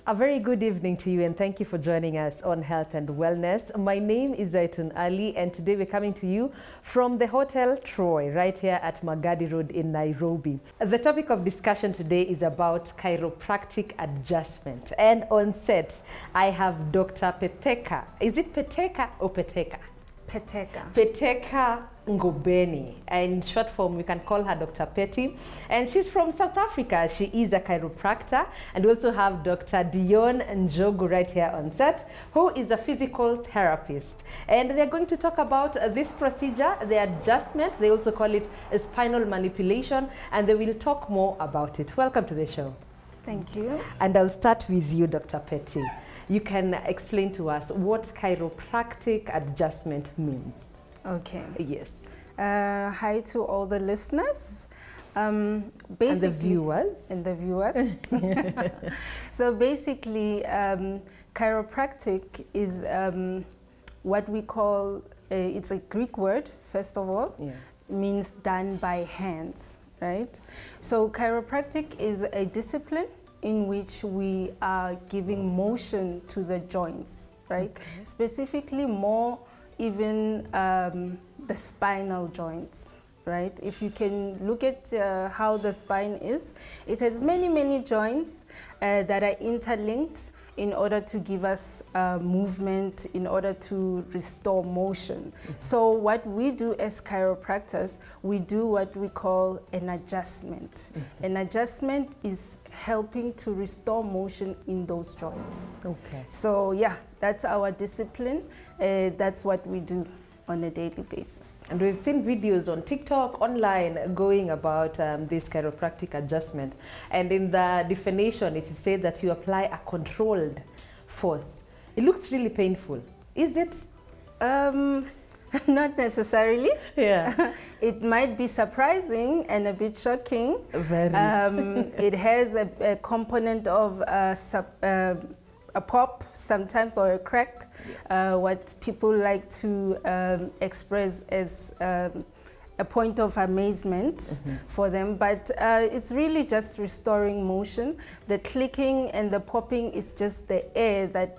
A very good evening to you, and thank you for joining us on Health and Wellness. My name is Zaitun Ali, and today we're coming to you from the Hotel Troy, right here at Mombasa Road in Nairobi. The topic of discussion today is about chiropractic adjustment. And on set, I have Dr. Peteka. Is it Peteka or Peteka? Peteka. Peteka Ngobeni. In short form, we can call her Dr. Petty. And she's from South Africa. She is a chiropractor. And we also have Dr. Dion Njogu right here on set, who is a physical therapist. And they're going to talk about this procedure, the adjustment. They also call it a spinal manipulation. And they will talk more about it. Welcome to the show. Thank you. And I'll start with you, Dr. Petty. You can explain to us what chiropractic adjustment means. Okay. Yes. Hi to all the listeners. And the viewers. And the viewers. So basically, chiropractic is what we call, it's a Greek word, first of all. Yeah. It means done by hands, right? So chiropractic is a discipline in which we are giving motion to the joints, right? Okay. Specifically more even the spinal joints, right? If you can look at how the spine is, it has many, many joints that are interlinked in order to give us movement, in order to restore motion. Mm-hmm. So what we do as chiropractors, we do what we call an adjustment. Mm-hmm. An adjustment is helping to restore motion in those joints. Okay. So yeah, that's our discipline. That's what we do on a daily basis. And we've seen videos on TikTok, online, going about this chiropractic adjustment. And in the definition, it is said that you apply a controlled force. It looks really painful. Is it? Not necessarily. Yeah. It might be surprising and a bit shocking. Very. It has a component of a pop sometimes, or a crack, what people like to express as a point of amazement. Mm-hmm. For them, but it's really just restoring motion. The clicking and the popping is just the air that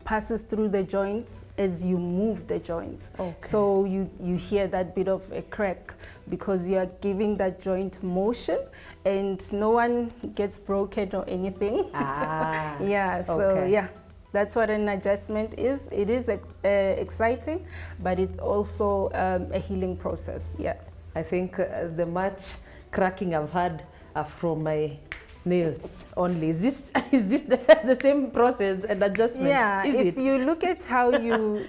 passes through the joints as you move the joints. Okay. So you hear that bit of a crack because you are giving that joint motion, and no one gets broken or anything. Ah. Yeah, so okay. Yeah, that's what an adjustment is. It is exciting, but it's also a healing process. Yeah. I think the much cracking I've had are from my nails only. Is this the same process and adjustment? Yeah, if you look at how you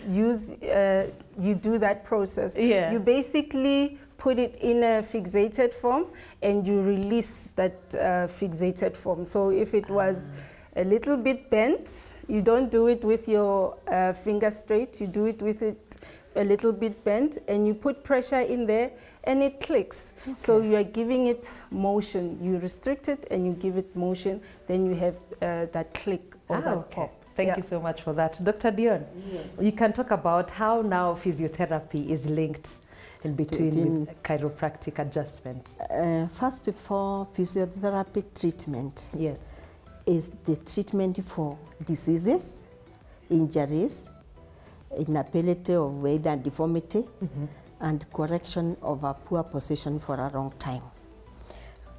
you do that process, yeah. You basically put it in a fixated form and you release that fixated form. So if it was a little bit bent, you don't do it with your finger straight, you do it with it a little bit bent, and you put pressure in there and it clicks. Okay. So you are giving it motion. You restrict it and you give it motion, then you have that click or that pop. Thank you so much for that. Dr. Dion, yes. You can talk about how now physiotherapy is linked in between with chiropractic adjustments. First of all, physiotherapy treatment, yes, is the treatment for diseases, injuries, inability of weight and deformity, mm-hmm. and correction of a poor position for a long time.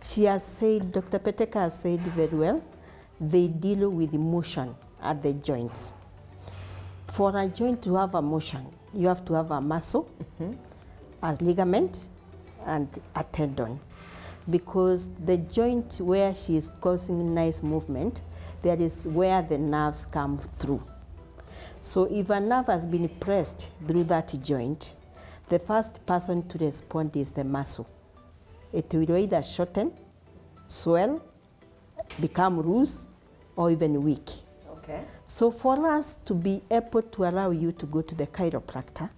She has said, Dr. Peteka has said very well, they deal with motion at the joints. For a joint to have a motion, you have to have a muscle, mm-hmm. as ligament, and a tendon. Because the joint where she is causing nice movement, that is where the nerves come through. So if a nerve has been pressed through that joint, the first person to respond is the muscle. It will either shorten, swell, become loose, or even weak. Okay. So for us to be able to allow you to go to the chiropractor,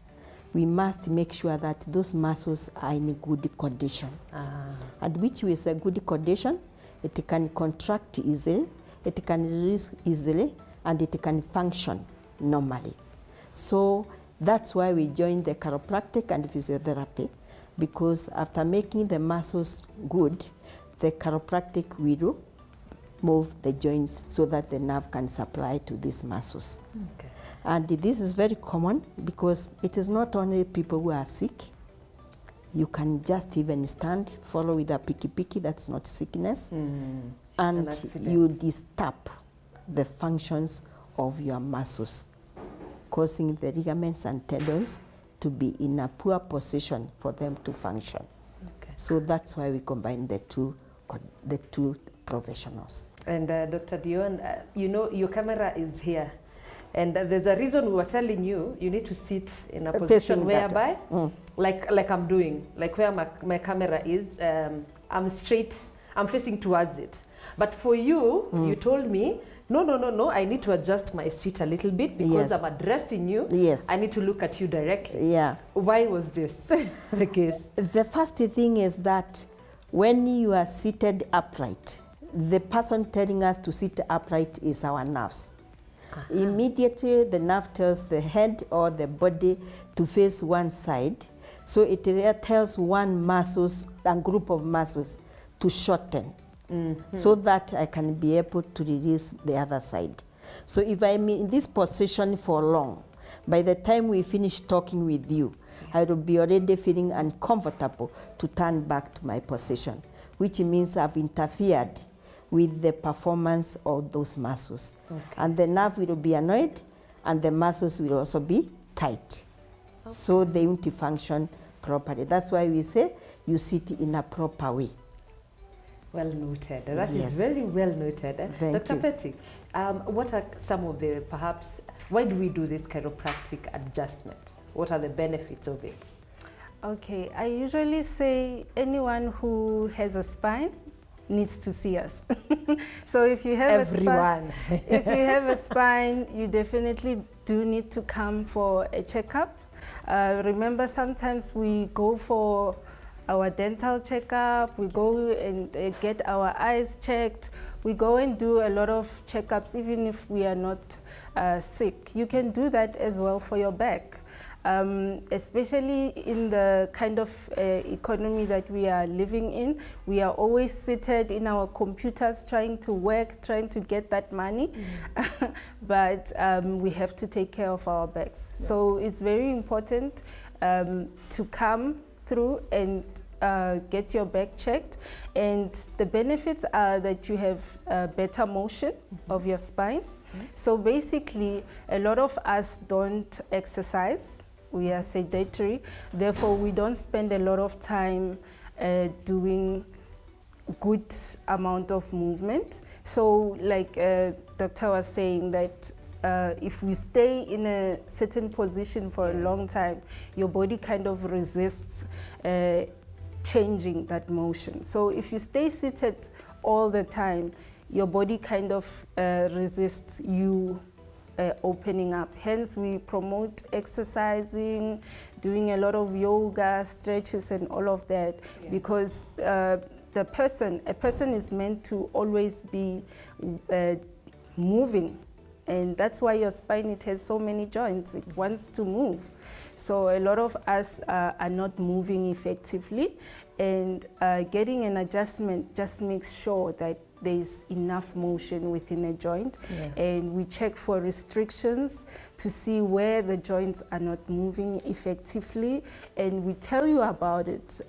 we must make sure that those muscles are in good condition. Ah. And which is a good condition, it can contract easily, it can release easily, and it can function normally. So that's why we join the chiropractic and physiotherapy, because after making the muscles good, the chiropractic will move the joints so that the nerve can supply to these muscles. Okay. And this is very common because it is not only people who are sick. You can just even stand, follow with a piki-piki, that's not sickness, and you disturb the functions of your muscles, causing the ligaments and tendons to be in a poor position for them to function. Okay. So that's why we combine the two professionals. And Dr. Dion, you know, your camera is here. And there's a reason we were telling you, you need to sit in a position whereby, like I'm doing, like where my camera is, I'm straight, I'm facing towards it. But for you, you told me, no, I need to adjust my seat a little bit because I'm addressing you. Yes. I need to look at you directly. Yeah. Why was this the case? The first thing is that when you are seated upright, the person telling us to sit upright is our nerves. Immediately the nerve tells the head or the body to face one side, so it tells one muscles and group of muscles to shorten, so that I can be able to release the other side. So if I'm in this position for long, by the time we finish talking with you, I will be already feeling uncomfortable to turn back to my position, which means I've interfered with the performance of those muscles. Okay. And the nerve will be annoyed, and the muscles will also be tight. Okay. So they won't function properly. That's why we say you sit in a proper way. Well noted. That is very well noted. Dr. Petty, what are some of the, perhaps, why do we do this chiropractic adjustment? What are the benefits of it? Okay, I usually say anyone who has a spine needs to see us. So if you have if you have a spine, you definitely do need to come for a checkup. Remember, sometimes we go for our dental checkup, we go and get our eyes checked, we go and do a lot of checkups even if we are not sick. You can do that as well for your back. Especially in the kind of economy that we are living in, we are always seated in our computers trying to work, trying to get that money, but we have to take care of our backs. Yeah. So it's very important to come through and get your back checked, and the benefits are that you have better motion of your spine. So basically, a lot of us don't exercise. We are sedentary, therefore we don't spend a lot of time doing good amount of movement. So like doctor was saying that if we stay in a certain position for a long time, your body kind of resists changing that motion. So if you stay seated all the time, your body kind of resists you opening up. Hence, we promote exercising, doing a lot of yoga, stretches, and all of that, because a person is meant to always be moving, and that's why your spine, it has so many joints. It wants to move. So a lot of us are not moving effectively, and getting an adjustment just makes sure that there's enough motion within a joint, and we check for restrictions to see where the joints are not moving effectively, and we tell you about it,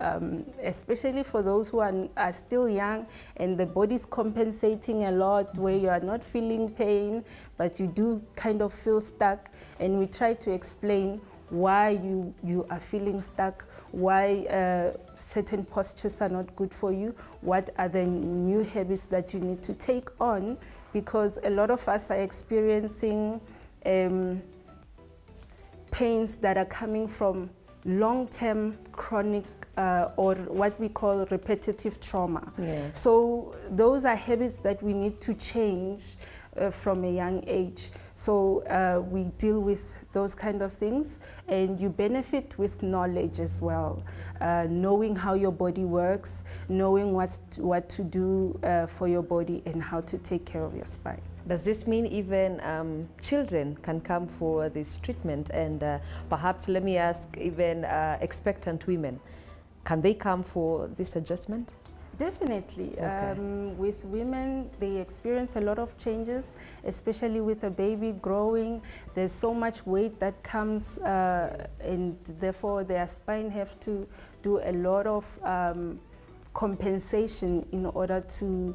especially for those who are still young and the body's compensating a lot, where you are not feeling pain but you do kind of feel stuck, and we try to explain why you are feeling stuck, why certain postures are not good for you, what are the new habits that you need to take on, because a lot of us are experiencing pains that are coming from long-term chronic or what we call repetitive trauma. So those are habits that we need to change from a young age. So we deal with those kind of things, and you benefit with knowledge as well, knowing how your body works, knowing what to do for your body and how to take care of your spine. Does this mean even children can come for this treatment? And perhaps, let me ask, even expectant women, can they come for this adjustment? Definitely. Okay. With women, they experience a lot of changes, especially with a baby growing. There's so much weight that comes, and therefore their spine have to do a lot of compensation in order to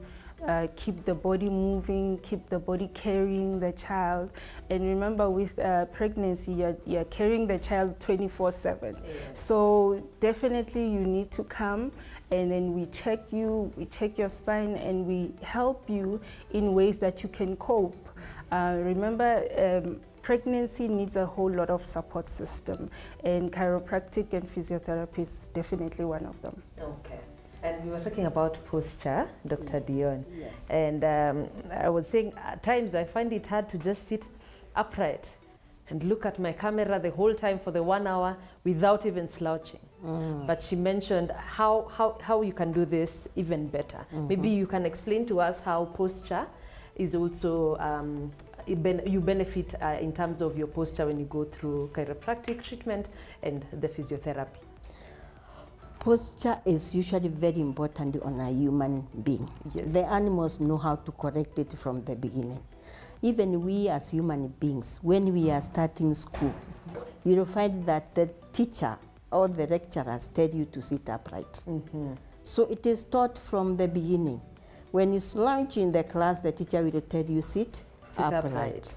keep the body moving, keep the body carrying the child. And remember, with pregnancy, you're carrying the child 24/7. Yes. So definitely you need to come, and then we check you, we check your spine, and we help you in ways that you can cope. Remember, pregnancy needs a whole lot of support system, and chiropractic and physiotherapy is definitely one of them. Okay. And we were talking about posture, Dr. Dion. Yes. And I was saying at times I find it hard to just sit upright and look at my camera the whole time for the 1 hour without even slouching. But she mentioned how you can do this even better. Maybe you can explain to us how posture is also, you benefit in terms of your posture when you go through chiropractic treatment and the physiotherapy. Posture is usually very important on a human being. Yes. The animals know how to correct it from the beginning. Even we as human beings, when we are starting school, you will find that the teacher or the lecturers tell you to sit upright. So it is taught from the beginning. When you slouch in the class, the teacher will tell you sit upright.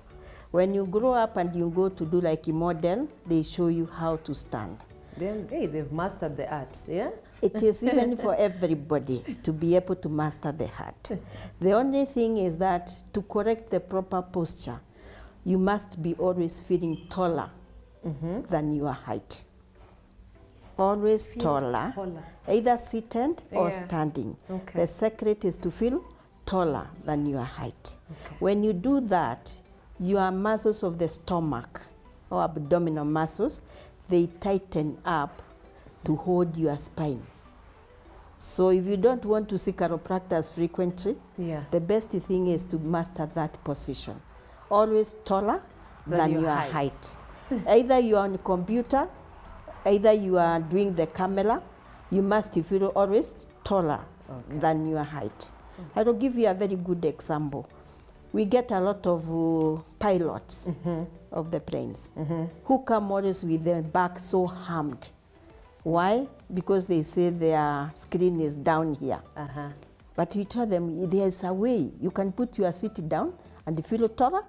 When you grow up and you go to do like a model, they show you how to stand. Then, hey, they've mastered the art, yeah? It is even for everybody to be able to master the art. The only thing is that to correct the proper posture, you must be always feeling taller than your height. Always taller, either seated or standing. Okay. The secret is to feel taller than your height. Okay. When you do that, your muscles of the stomach or abdominal muscles, they tighten up to hold your spine. So if you don't want to see chiropractors frequently, the best thing is to master that position. Always taller than your height. Either you are on the computer, either you are doing the camera, you must feel always taller than your height. I will give you a very good example. We get a lot of pilots of the planes who come always with their back so hammed. Why? Because they say their screen is down here. But we tell them there's a way you can put your seat down and feel taller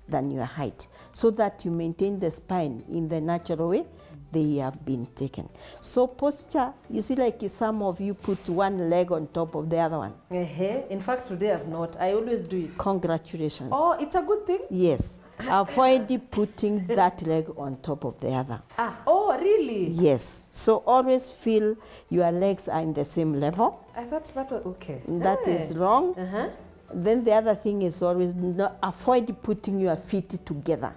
than your height, so that you maintain the spine in the natural way they have been taken. So posture, you see, like some of you put one leg on top of the other one. In fact, today I've not. I always do it. Congratulations. Oh, it's a good thing? Yes. Avoid putting that leg on top of the other. Oh, really? Yes. So always feel your legs are in the same level. I thought that was okay. That is wrong. Then the other thing is always avoid putting your feet together.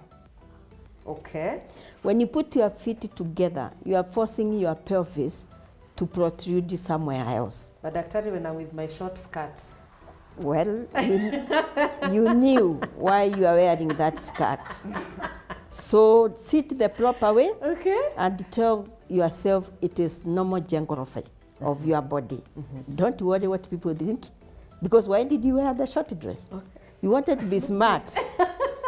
Okay. When you put your feet together, you are forcing your pelvis to protrude somewhere else. But Daktari, when I'm with my short skirt. Well, you knew why you are wearing that skirt. So sit the proper way and tell yourself it is normal geography of your body. Don't worry what people think. Because why did you wear the short dress? You wanted to be smart.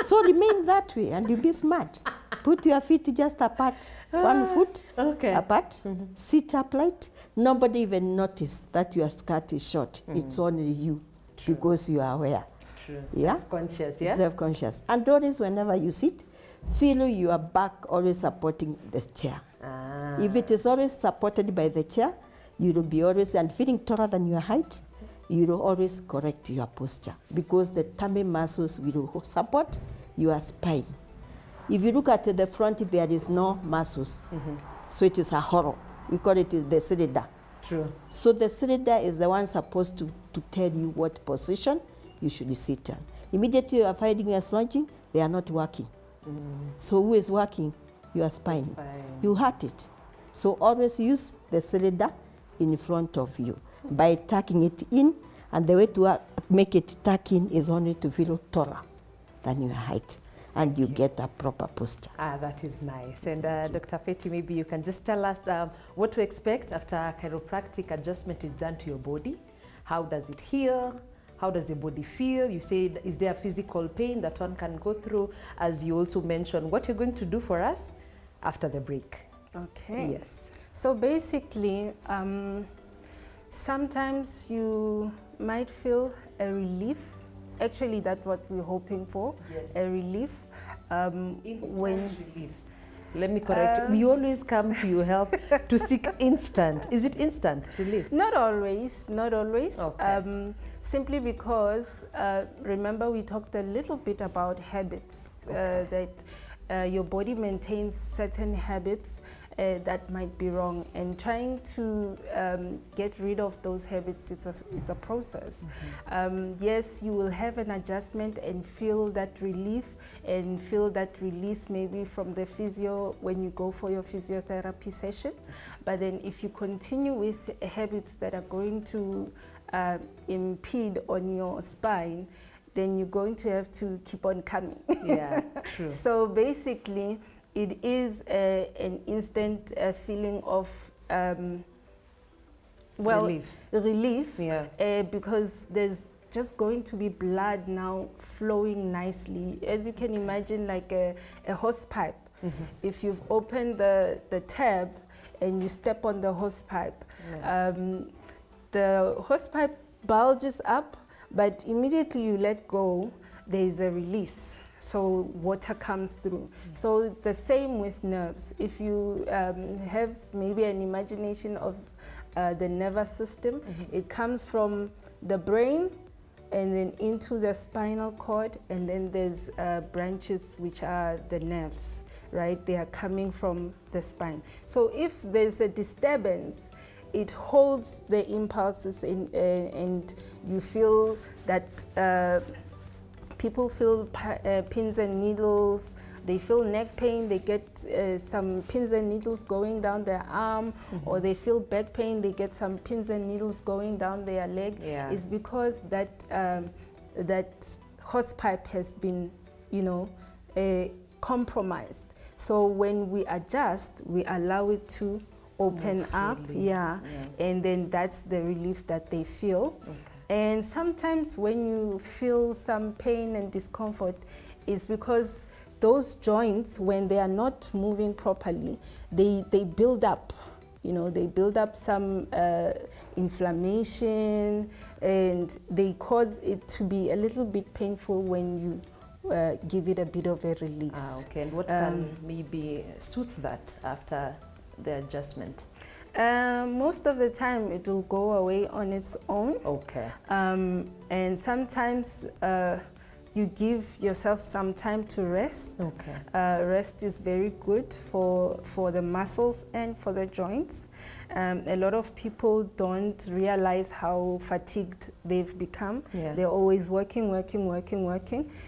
So remain that way and you be smart. Put your feet just apart, one foot apart, sit upright. Nobody even notice that your skirt is short. It's only you because you are aware. Yeah? Self-conscious, yeah? Self-conscious. And always whenever you sit, feel your back always supporting the chair. If it is always supported by the chair, you will be always, and feeling taller than your height, you will always correct your posture because the tummy muscles will support your spine. If you look at the front, there is no muscles. So it is a hollow. We call it the cylinder. True. So the cylinder is the one supposed to tell you what position you should sit on. Immediately you are finding your slouching, they are not working. So who is working? Your spine. You hurt it. So always use the cylinder in front of you by tucking it in, and the way to make it tuck in is only to feel taller than your height, and you get a proper posture. That is nice. And Dr. Petty, maybe you can just tell us what to expect after chiropractic adjustment is done to your body. How does it heal? How does the body feel? You said, is there physical pain that one can go through? As you also mentioned, what you're going to do for us after the break. Okay. Yes. So basically, sometimes you might feel a relief. Actually, that's what we're hoping for, Yes. a relief. When Relief. Let me correct. We always come to you help to seek instant. Is it instant relief? Not always, not always. Okay. Simply because, remember we talked a little bit about habits, that your body maintains certain habits that might be wrong, and trying to get rid of those habits, it's a process. Yes, you will have an adjustment and feel that relief and feel that release maybe from the physio when you go for your physiotherapy session. But then if you continue with habits that are going to impede on your spine, then you're going to have to keep on coming. Yeah, true. So basically, it is an instant feeling of relief, Yeah. because there's just going to be blood now flowing nicely. As you can imagine, like a hose pipe. Mm-hmm. If you've opened the tab and you step on the hose pipe, the hose pipe bulges up, but immediately you let go, there's a release. So water comes through. So the same with nerves. If you have maybe an imagination of the nervous system, it comes from the brain and then into the spinal cord, and then there's branches which are the nerves, right? They are coming from the spine. So if there's a disturbance, it holds the impulses in, and you feel that people feel pins and needles, they feel neck pain, they get some pins and needles going down their arm, or they feel back pain, they get some pins and needles going down their leg. Yeah. It's because that, that hose pipe has been, you know, compromised. So when we adjust, we allow it to open up, and then that's the relief that they feel. Okay. And sometimes when you feel some pain and discomfort, it's because those joints, when they are not moving properly, they build up. You know, they build up some inflammation, and they cause it to be a little bit painful when you give it a bit of a release. Ah, okay. And what can maybe soothe that after the adjustment? Most of the time it will go away on its own. Okay. And sometimes you give yourself some time to rest. Okay. Rest is very good for the muscles and for the joints. A lot of people don't realize how fatigued they've become. Yeah. They're always working.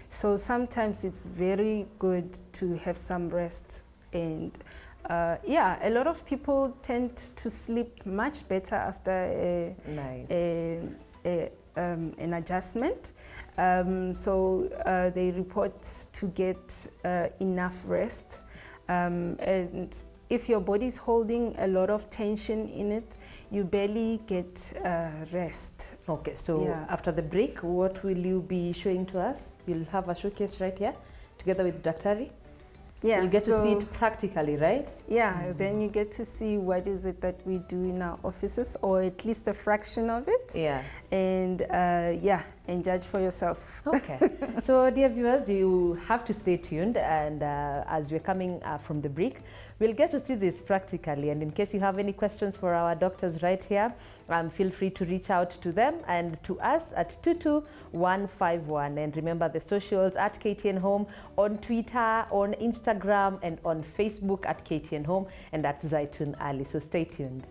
So sometimes it's very good to have some rest. And a lot of people tend to sleep much better after an adjustment. So they report to get enough rest. And if your body is holding a lot of tension in it, you barely get rest. Okay, so after the break, what will you be showing to us? You'll have a showcase right here together with Daktari. Yeah, you get to see it practically, right? Yeah, then you get to see what is it that we do in our offices, or at least a fraction of it. Yeah. And and judge for yourself. Okay. So dear viewers, you have to stay tuned, and as we're coming from the break, we'll get to see this practically. And in case you have any questions for our doctors right here, feel free to reach out to them and to us at 22151. And remember the socials at KTN Home, on Twitter, on Instagram, and on Facebook at KTN Home, and at Zaitun Ali. So stay tuned.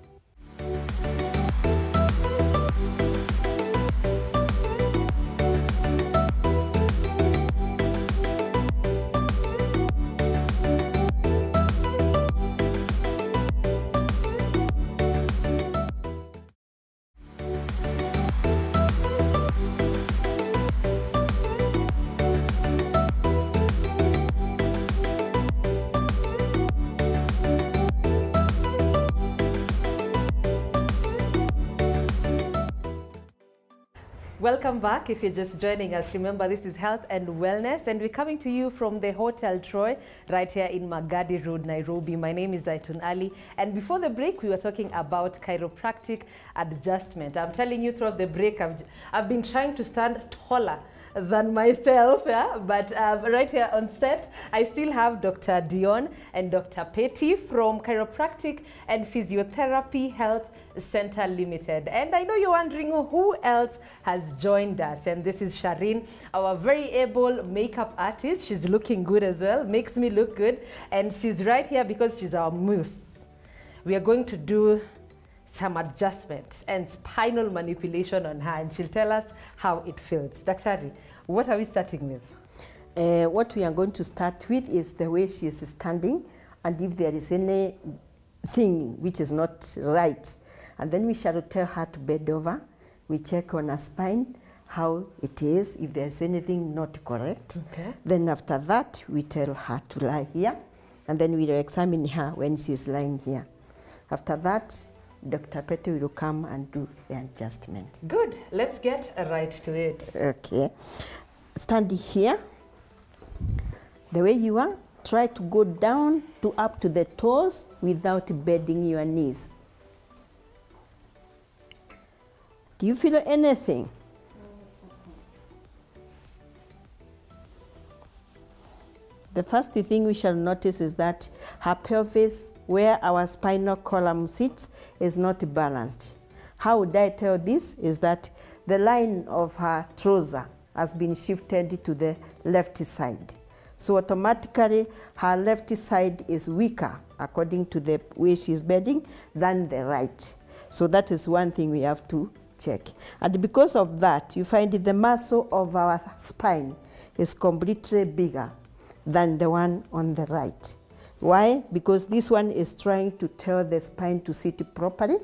Welcome back. If you're just joining us, remember this is Health and Wellness, and we're coming to you from the Hotel Troy right here in Magadi Road, Nairobi. My name is Zaitun Ali, and before the break, we were talking about chiropractic adjustment. I'm telling you, throughout the break, I've been trying to stand taller than myself, yeah? But right here on set, I still have Dr. Dion and Dr. Petty from Chiropractic and Physiotherapy Health Center Limited. And I know you're wondering who else has joined us, and this is Shireen, our very able makeup artist. She's looking good as well, makes me look good, and she's right here because she's our muse. We are going to do some adjustments and spinal manipulation on her, and she'll tell us how it feels. Daktari, what are we starting with? What we are going to start with is the way she is standing, and if there is anything which is not right, and then we shall tell her to bend over. We check on her spine, how it is, if there's anything not correct. Okay. Then after that, we tell her to lie here, and then we will examine her when she's lying here. After that, Dr. Petty will come and do the adjustment. Good. Let's get right to it. Okay. Stand here. The way you are, try to go down to up to the toes without bending your knees. Do you feel anything? The first thing we shall notice is that her pelvis, where our spinal column sits, is not balanced. How would I tell this? Is that the line of her trouser has been shifted to the left side. So automatically her left side is weaker according to the way she's bending than the right. So that is one thing we have to check. And because of that, you find the muscle of our spine is completely bigger than the one on the right. Why? Because this one is trying to tell the spine to sit properly.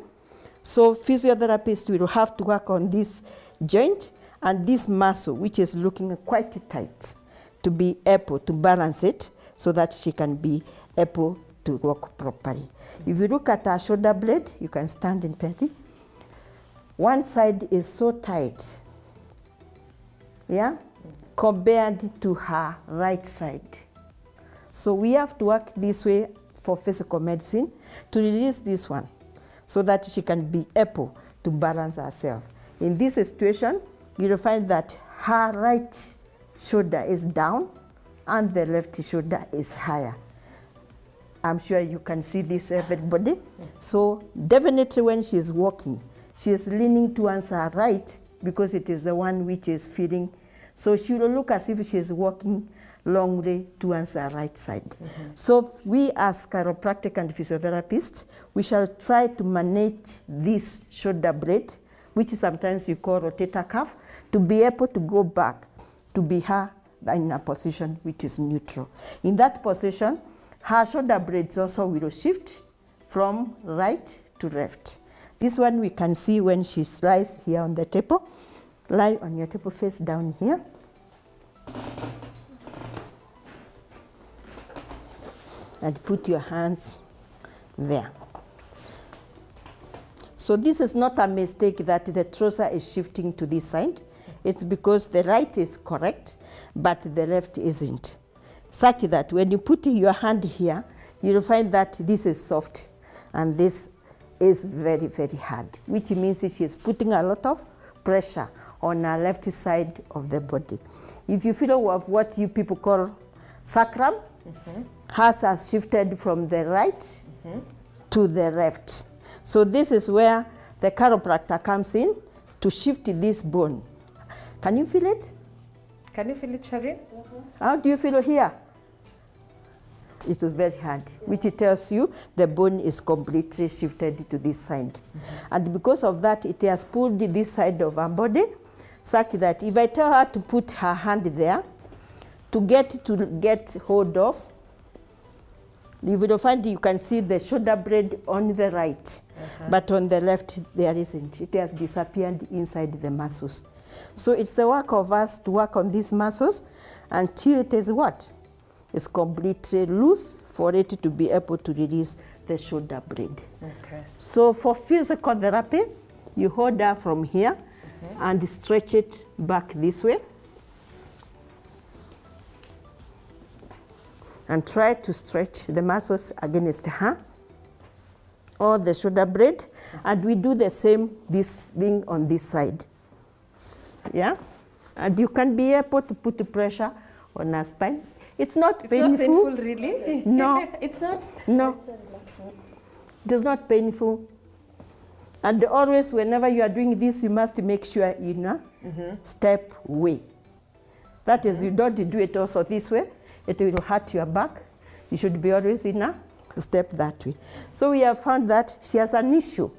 So physiotherapists will have to work on this joint and this muscle, which is looking quite tight, to be able to balance it so that she can be able to walk properly. If you look at her shoulder blade, you can stand in Petty. One side is so tight, yeah, compared to her right side. So we have to work this way for physical medicine to release this one so that she can be able to balance herself. In this situation, you will find that her right shoulder is down and the left shoulder is higher. I'm sure you can see this, everybody. So definitely when she is walking, she is leaning towards her right because it is the one which is feeling. So she will look as if she is walking longly towards her right side. So we as chiropractic and physiotherapists, we shall try to manage this shoulder blade, which sometimes you call rotator cuff, to be able to go back to be her in a position which is neutral. In that position, her shoulder blades also will shift from right to left. This one we can see when she lies here on the table. Lie on your table face down here. And put your hands there. So this is not a mistake that the trouser is shifting to this side. It's because the right is correct, but the left isn't. Such that when you put your hand here, you'll find that this is soft and this is very, very hard, which means she is putting a lot of pressure on her left side of the body. If you feel of what you people call sacrum, hers has shifted from the right to the left. So this is where the chiropractor comes in to shift this bone. Can you feel it? Can you feel it, Shireen? How do you feel here? It is very hard, which tells you the bone is completely shifted to this side. And because of that, it has pulled this side of her body, such that if I tell her to put her hand there, to get hold of, you will find you can see the shoulder blade on the right, but on the left there isn't. It has disappeared inside the muscles. So it's the work of us to work on these muscles until it is what? It's completely loose for it to be able to release the shoulder blade. Okay. So for physical therapy, you hold her from here and stretch it back this way. And try to stretch the muscles against her or the shoulder blade. And we do the same, this thing on this side. Yeah? And you can be able to put the pressure on her spine. It's not painful. It's not painful, really? No. It's not? No. It is not painful. And always, whenever you are doing this, you must make sure in a step way. That is, you don't do it also this way. It will hurt your back. You should be always in a step that way. So we have found that she has an issue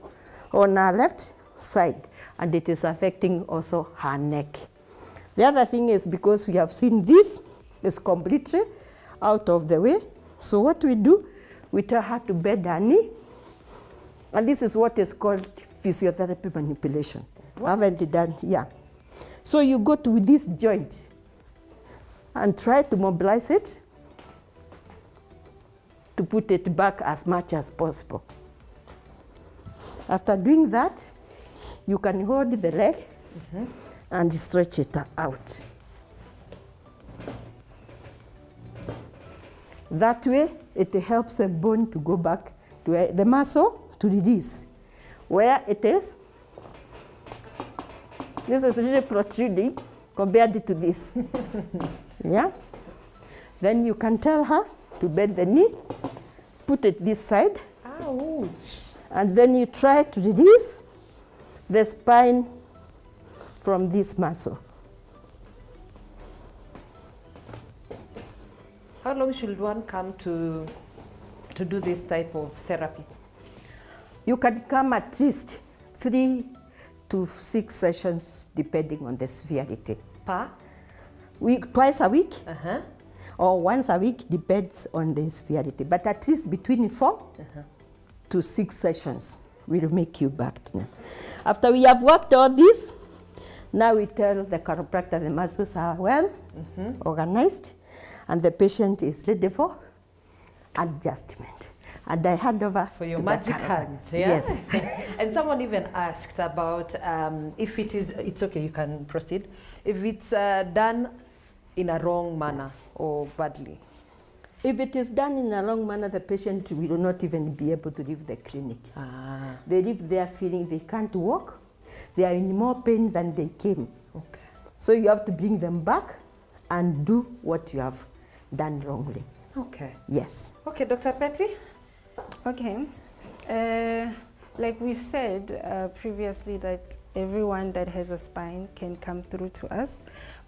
on her left side, and it is affecting also her neck. The other thing is because we have seen this is completely out of the way. So what we do, we tell her to bend her knee, and this is what is called physiotherapy manipulation. What? Haven't you done? Yeah. So you go to this joint and try to mobilize it to put it back as much as possible. After doing that, you can hold the leg and stretch it out. That way, it helps the bone to go back to the muscle to release. Where it is, this is really protruding compared to this. Yeah? Then you can tell her to bend the knee, put it this side. Ouch. And then you try to release the spine from this muscle. How long should one come to do this type of therapy? You can come at least 3 to 6 sessions depending on the severity. Per? Twice a week or once a week, depends on the severity. But at least between 4 to 6 sessions will make you back. After we have worked all this, now we tell the chiropractor the muscles are well organized and the patient is ready for adjustment. And I hand over for your to magic hands. Yeah? Yes. And someone even asked about if it's okay, you can proceed, if it's done in a wrong manner or badly. If it is done in a wrong manner, the patient will not even be able to leave the clinic. They leave there feeling they can't walk. They are in more pain than they came. Okay. So you have to bring them back and do what you have done wrongly. Okay. Yes. Okay, Dr. Petty? Okay. Like we said previously, that everyone that has a spine can come through to us,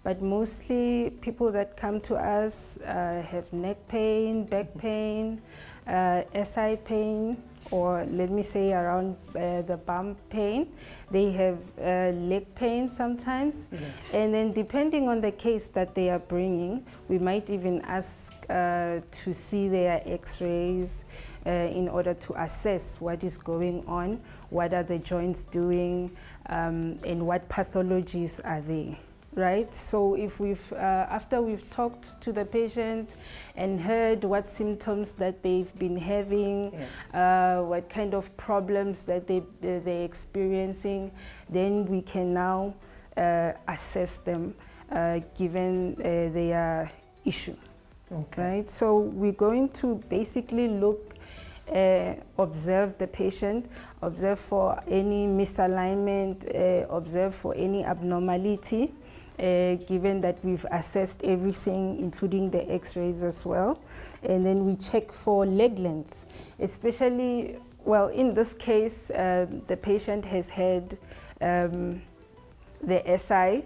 but mostly people that come to us have neck pain, back pain, SI pain, or let me say around the bum pain. They have leg pain sometimes. Yes. And then depending on the case that they are bringing, we might even ask to see their x-rays in order to assess what is going on, what are the joints doing, and what pathologies are they. Right? So if we've, after we've talked to the patient and heard what symptoms that they've been having, yes, what kind of problems that they're experiencing, then we can now assess them given their issue. Okay. Right? So we're going to basically look, observe the patient, observe for any misalignment, observe for any abnormality, given that we've assessed everything, including the x-rays as well. And then we check for leg length, especially, well, in this case, the patient has had the SI,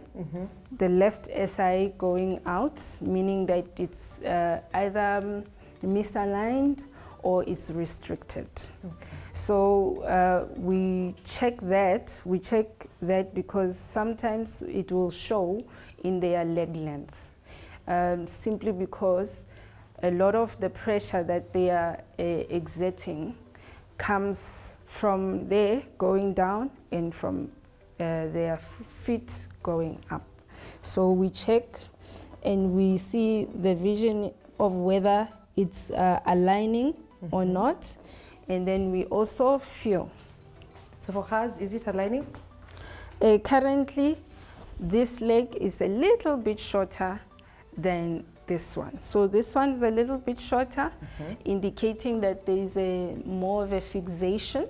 the left SI going out, meaning that it's either misaligned or it's restricted. Okay. So we check that. We check that because sometimes it will show in their leg length, simply because a lot of the pressure that they are exerting comes from there going down and from their feet going up. So we check and we see the vision of whether it's aligning or not. And then we also feel. So for hers, is it aligning? Currently, this leg is a little bit shorter than this one. So this one is a little bit shorter, indicating that there is more of a fixation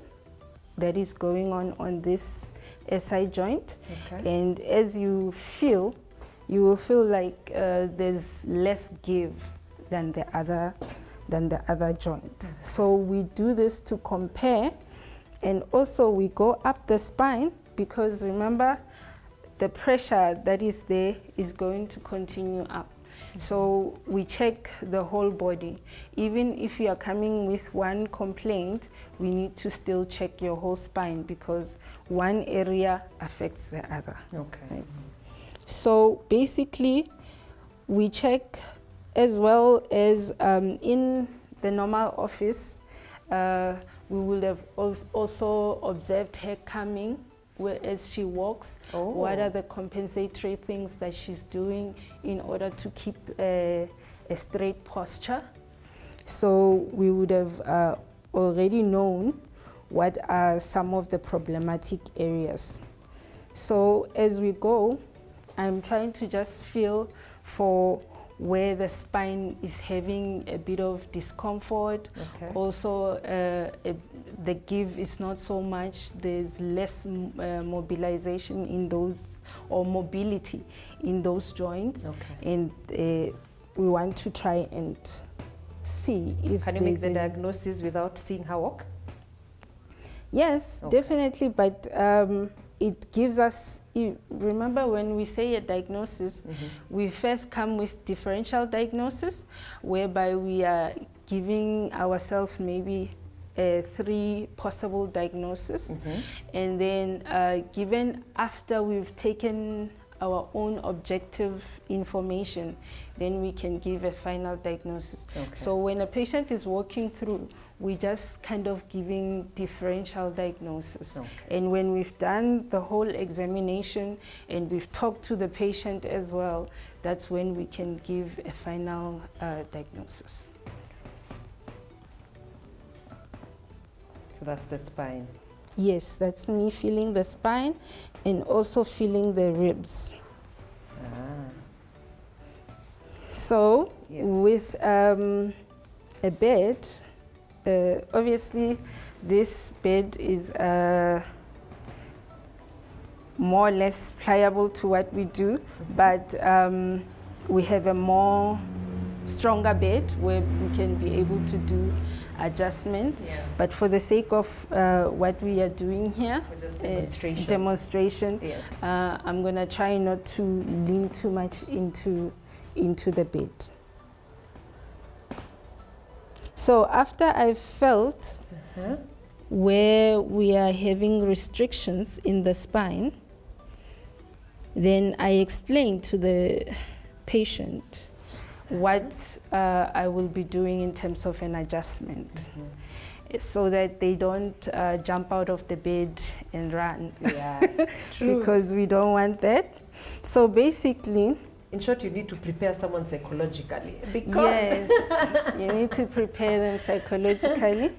that is going on this SI joint. And as you feel, you will feel like there's less give than the other joint. So we do this to compare, and also we go up the spine, because remember, the pressure that is there is going to continue up. So we check the whole body. Even if you are coming with one complaint, we need to still check your whole spine, because one area affects the other. Right? So basically, we check, as well as in the normal office, we will have also observed her coming as she walks. What are the compensatory things that she's doing in order to keep a straight posture? So we would have already known what are some of the problematic areas. So as we go, I'm trying to just feel for where the spine is having a bit of discomfort. Also, the give is not so much. There's less mobilization in those, or mobility in those joints. And we want to try and see if Can you make the diagnosis without seeing her walk? Yes, definitely, but it gives us, remember when we say a diagnosis, we first come with differential diagnosis, whereby we are giving ourselves maybe 3 possible diagnoses. And then given after we've taken our own objective information, then we can give a final diagnosis. So when a patient is walking through, we just kind of giving differential diagnosis. And when we've done the whole examination and we've talked to the patient as well, that's when we can give a final diagnosis. So that's the spine. Yes, that's me feeling the spine and also feeling the ribs. So with a bed, obviously this bed is more or less pliable to what we do, but we have a more stronger bed where we can be able to do adjustment. But for the sake of what we are doing here, demonstration, I'm going to try not to lean too much into the bed. So after I've felt where we are having restrictions in the spine, then I explain to the patient what I will be doing in terms of an adjustment, so that they don't jump out of the bed and run, because we don't want that. So basically, in short, you need to prepare someone psychologically. Because you need to prepare them psychologically,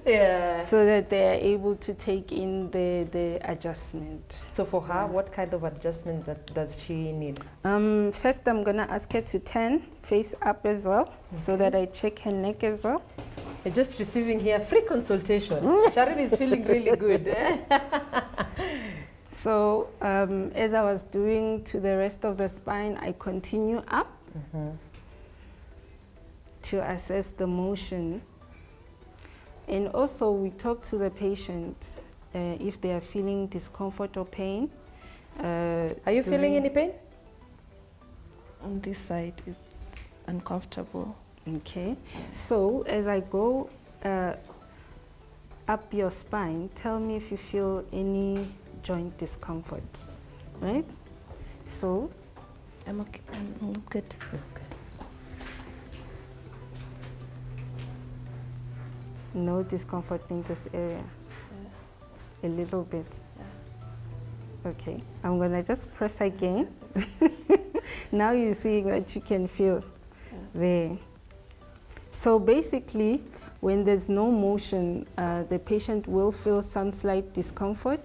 so that they are able to take in the adjustment. So for her, what kind of adjustment does she need? First, I'm going to ask her to turn face up as well, so that I check her neck as well. You're just receiving here free consultation. Sharon is feeling really good. So as I was doing to the rest of the spine, I continue up to assess the motion. And also we talk to the patient if they are feeling discomfort or pain. Are you feeling any pain? On this side, it's uncomfortable. Okay. So as I go up your spine, tell me if you feel any joint discomfort, right? So I'm okay. I'm good. No discomfort in this area? A little bit? Okay, I'm gonna just press again. Now you're seeing that you can feel there. So basically, when there's no motion, the patient will feel some slight discomfort,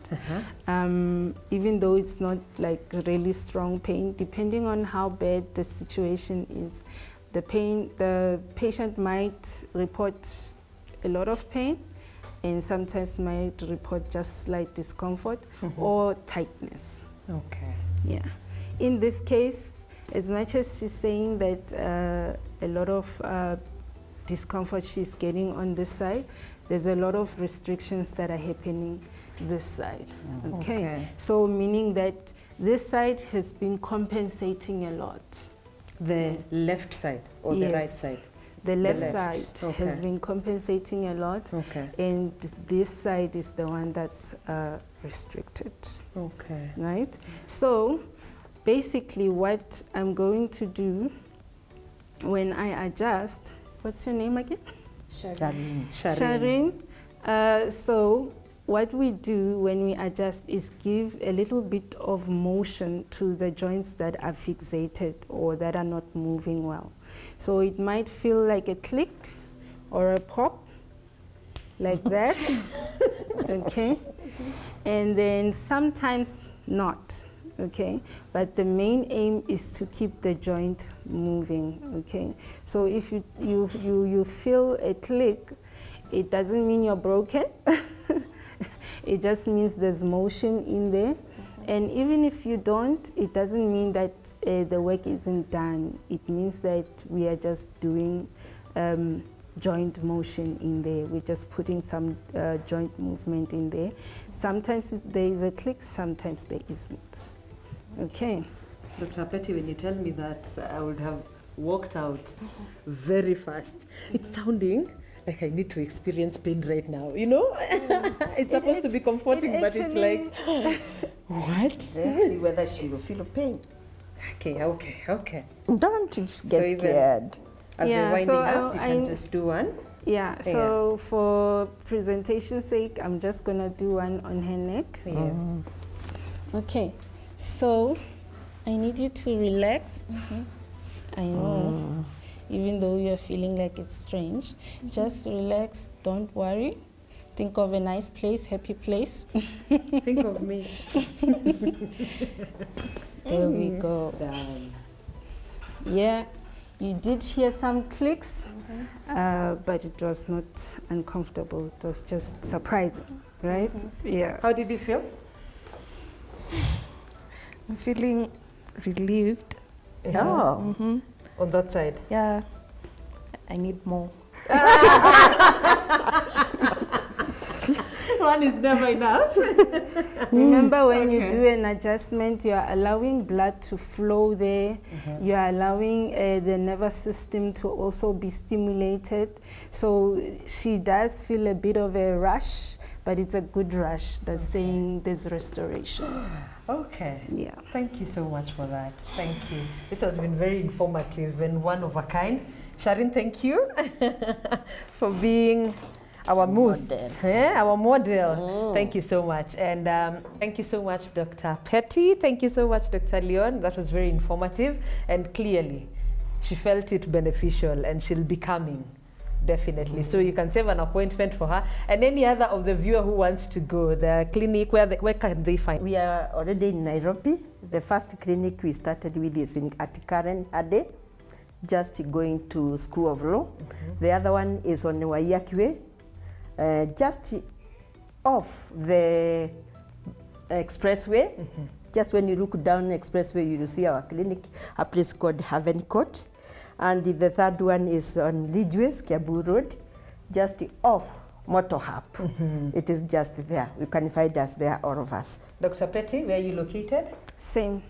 even though it's not like really strong pain, depending on how bad the situation is. The patient might report a lot of pain, and sometimes might report just slight discomfort or tightness. Okay. Yeah. In this case, as much as she's saying that a lot of discomfort she's getting on this side, there's a lot of restrictions that are happening this side. Okay. So meaning that this side has been compensating a lot. The left side or the right side? The left side has been compensating a lot, and this side is the one that's restricted. Okay. Right? So basically what I'm going to do when I adjust, what's your name again? Shireen. So what we do when we adjust is give a little bit of motion to the joints that are fixated or that are not moving well. So it might feel like a click or a pop, like that, okay? And then sometimes not, okay? But the main aim is to keep the joint moving, okay? So if you feel a click, it doesn't mean you're broken. It just means there's motion in there. And even if you don't, it doesn't mean that the work isn't done. It means that we are just doing joint motion in there. We're just putting some joint movement in there. Sometimes there is a click, sometimes there isn't. Okay. Dr. Petty, when you tell me that, I would have walked out very fast. It's sounding like I need to experience pain right now, you know? It's supposed to be comforting, but it's like, what? Let's see whether she will feel pain. Okay. Don't get scared. As you're winding up, you can just do one. Yeah, so for presentation's sake, I'm just gonna do one on her neck. Yes. Okay, so I need you to relax. I know, even though you're feeling like it's strange, just relax, don't worry. Think of a nice place, happy place. Think of me. There we go. Done. Yeah, you did hear some clicks, but it was not uncomfortable. It was just surprising, right? Yeah. How did you feel? I'm feeling relieved. Oh. On that side? Yeah, I need more. One is never enough. Remember, when you do an adjustment, you are allowing blood to flow there. You are allowing the nervous system to also be stimulated. So she does feel a bit of a rush, but it's a good rush that's saying there's restoration. Okay. Yeah. Thank you so much for that. Thank you. This has been very informative and one of a kind. Shireen, thank you for being our model. Our model. Thank you so much. And thank you so much, Dr. Petty. Thank you so much, Dr. Leon. That was very informative. And clearly, she felt it beneficial and she'll be coming. Definitely. So you can save an appointment for her. And any other of the viewer who wants to go, the clinic, where can they find? We are already in Nairobi. The first clinic we started with is at Karen Ade, just going to School of Law. The other one is on Waiyaki Way, just off the expressway. Just when you look down the expressway, you will see our clinic, a place called Haven Court. And the third one is on Ridgeways, Kiabu Road, just off Motor Hub. It is just there. You can find us there, all of us. Dr. Petty, where are you located? Same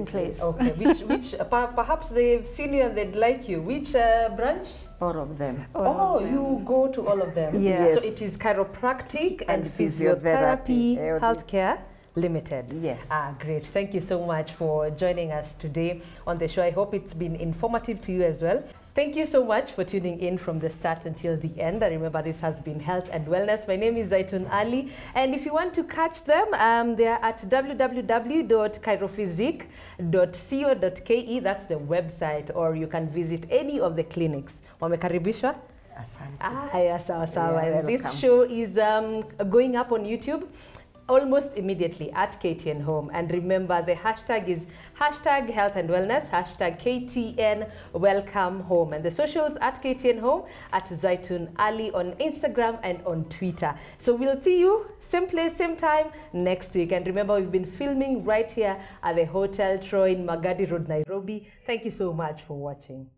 place. Okay. Which perhaps they've seen you and they'd like you. Which branch? All of them. You go to all of them. Yes. So it is Chiropractic and Physiotherapy Healthcare Limited. Yes. Great. Thank you so much for joining us today on the show. I hope it's been informative to you as well. Thank you so much for tuning in from the start until the end. And remember, this has been Health and Wellness. My name is Zaitun Ali. And if you want to catch them, they are at www.chirophysic.co.ke. That's the website. Or you can visit any of the clinics. Wamekaribishwa. Asante. Yes, Yeah, this welcome. show is going up on YouTube almost immediately at KTN Home. And remember, the hashtag is hashtag health and wellness, hashtag KTN welcome home. And the socials at KTN Home, at Zaitun Ali on Instagram and on Twitter. So we'll see you same place, same time next week. And remember, we've been filming right here at the Hotel Troy in Magadi Road, Nairobi. Thank you so much for watching.